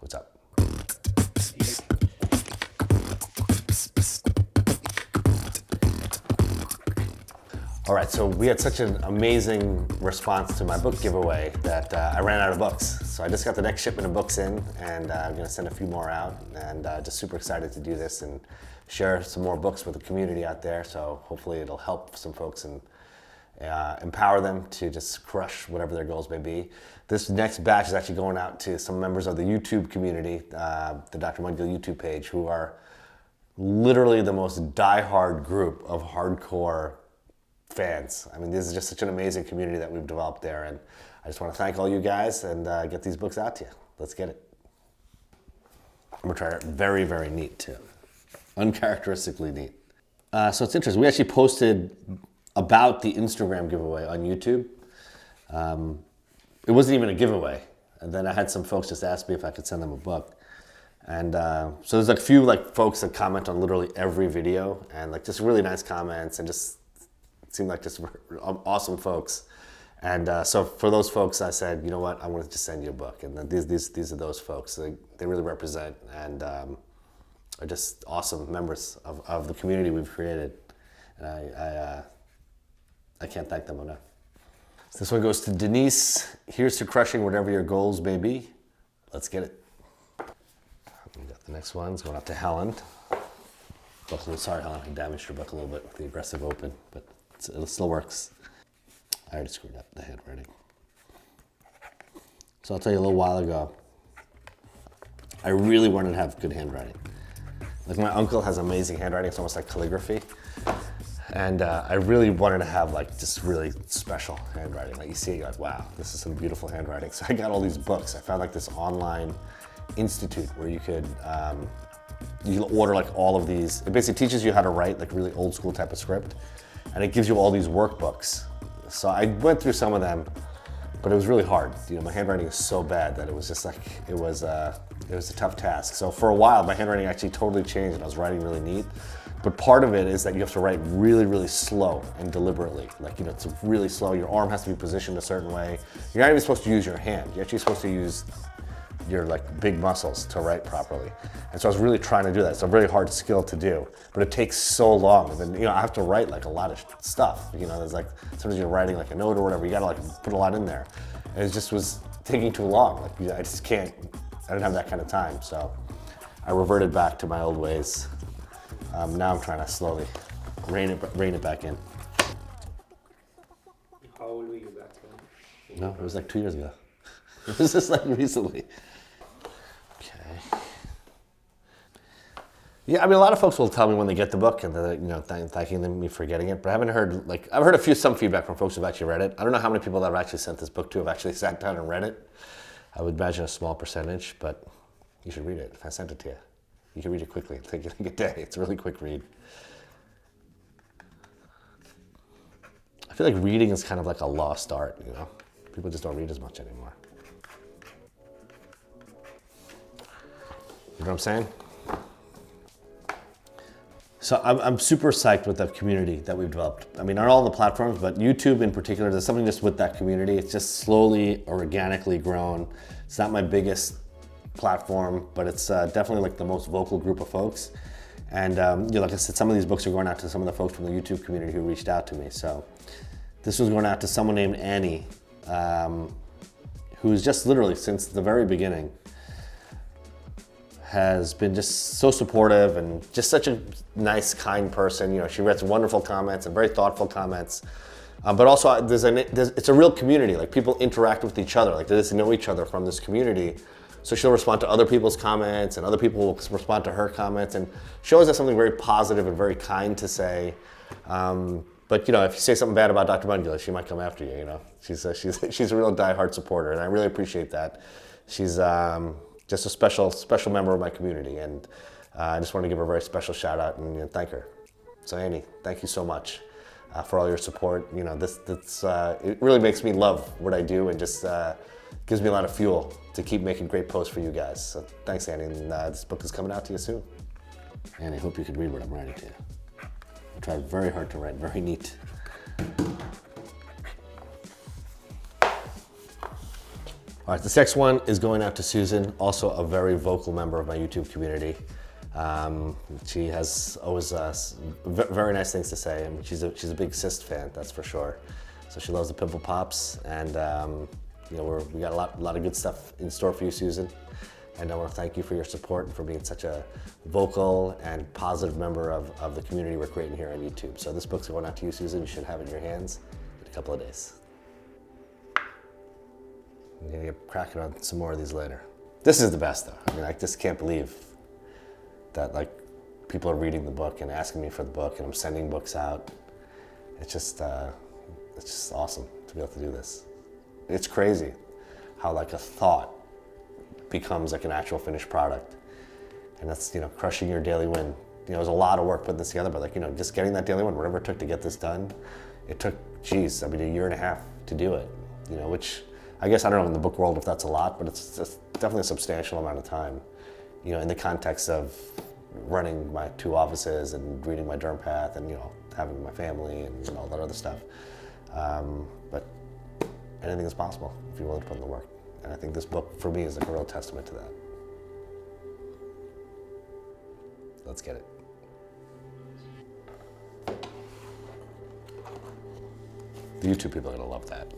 What's up? All right, so we had such an amazing response to my book giveaway that I ran out of books. So I just got the next shipment of books in, and I'm gonna send a few more out, and just super excited to do this and share some more books with the community out there. So hopefully it'll help some folks and empower them to just crush whatever their goals may be. This next batch is actually going out to some members of the YouTube community, the Dr. Mudgil YouTube page, who are literally the most diehard group of hardcore fans. I mean, this is just such an amazing community that we've developed there, and I just want to thank all you guys and get these books out to you. Let's get it. I'm gonna try it very, very neat too. Uncharacteristically neat. So it's interesting. We actually posted about the Instagram giveaway on YouTube. It wasn't even a giveaway. And then I had some folks just ask me if I could send them a book. And so there's like a few like folks that comment on literally every video, and like just really nice comments, and just seemed like just awesome folks. And so for those folks, I said, you know what, I want to just send you a book. And then these are those folks. They really represent and are just awesome members of the community we've created. And I can't thank them enough. So this one goes to Denise. Here's to crushing whatever your goals may be. Let's get it. We got the next one's going up to Helen. Sorry, Helen, I damaged your book a little bit with the aggressive open, but it still works. I already screwed up the handwriting. So I'll tell you a little while ago, I really wanted to have good handwriting. Like my uncle has amazing handwriting, it's almost like calligraphy. And I really wanted to have like just really special handwriting. Like you see, you're like, wow, this is some beautiful handwriting. So I got all these books. I found like this online institute where you could order like all of these. It basically teaches you how to write like really old school type of script. And it gives you all these workbooks. So I went through some of them, but it was really hard. You know, my handwriting is so bad that it was just like, it was a tough task. So for a while, my handwriting actually totally changed and I was writing really neat. But part of it is that you have to write really, really slow and deliberately. Like, you know, it's really slow. Your arm has to be positioned a certain way. You're not even supposed to use your hand. You're actually supposed to use your like big muscles to write properly. And so I was really trying to do that. It's a really hard skill to do, but it takes so long. And then, you know, I have to write like a lot of stuff. You know, there's like, sometimes you're writing like a note or whatever, you gotta like put a lot in there. And it just was taking too long. Like, I just can't, I didn't have that kind of time. So I reverted back to my old ways. Now I'm trying to slowly rein it back in. How old were you back then? No, it was like 2 years ago. It was just like recently. Okay. Yeah, I mean, a lot of folks will tell me when they get the book and they're, you know, thanking me for getting it, but I haven't heard, like, I've heard some feedback from folks who've actually read it. I don't know how many people that I've actually sent this book to have actually sat down and read it. I would imagine a small percentage, but you should read it if I sent it to you. You can read it quickly. It'll take you like a day. It's a really quick read. I feel like reading is kind of like a lost art, you know? People just don't read as much anymore. You know what I'm saying? So I'm super psyched with the community that we've developed. I mean, on all the platforms, but YouTube in particular, there's something just with that community. It's just slowly, organically grown. It's not my biggest platform, but it's definitely like the most vocal group of folks. And you know, like I said, some of these books are going out to some of the folks from the YouTube community who reached out to me. So this was going out to someone named Annie, who's just literally since the very beginning has been just so supportive and just such a nice, kind person. You know, she writes wonderful comments and very thoughtful comments. But also, it's a real community. Like, people interact with each other. Like, they just know each other from this community. So she'll respond to other people's comments, and other people will respond to her comments, and she always has something very positive and very kind to say. But you know, if you say something bad about Dr. Mudgil, she might come after you. You know, she's a real diehard supporter, and I really appreciate that. She's just a special member of my community, and I just want to give her a very special shout out and, you know, thank her. So Annie, thank you so much for all your support. You know, it really makes me love what I do, and just gives me a lot of fuel to keep making great posts for you guys. So thanks, Annie, and this book is coming out to you soon. And I hope you can read what I'm writing to you. I tried very hard to write very neat. All right, this next one is going out to Susan, also a very vocal member of my YouTube community. She has always very nice things to say. I mean, she's a big Cyst fan, that's for sure. So she loves the Pimple Pops, and you know, we got a lot of good stuff in store for you, Susan. And I want to thank you for your support and for being such a vocal and positive member of the community we're creating here on YouTube. So this book's going out to you, Susan. You should have it in your hands in a couple of days. I'm gonna get cracking on some more of these later. This is the best though. I mean, I just can't believe that like people are reading the book and asking me for the book, and I'm sending books out. It's just awesome to be able to do this. It's crazy how like a thought becomes like an actual finished product. And that's, you know, crushing your daily win. You know, it was a lot of work putting this together, but like, you know, just getting that daily win, whatever it took to get this done, it took, geez, I mean, a year and a half to do it, you know, which I guess, I don't know in the book world if that's a lot, but it's just definitely a substantial amount of time, you know, in the context of running my 2 offices and reading my derm path and, you know, having my family and, you know, all that other stuff. But anything is possible if you're willing to put in the work. And I think this book, for me, is like a real testament to that. Let's get it. The YouTube people are gonna love that.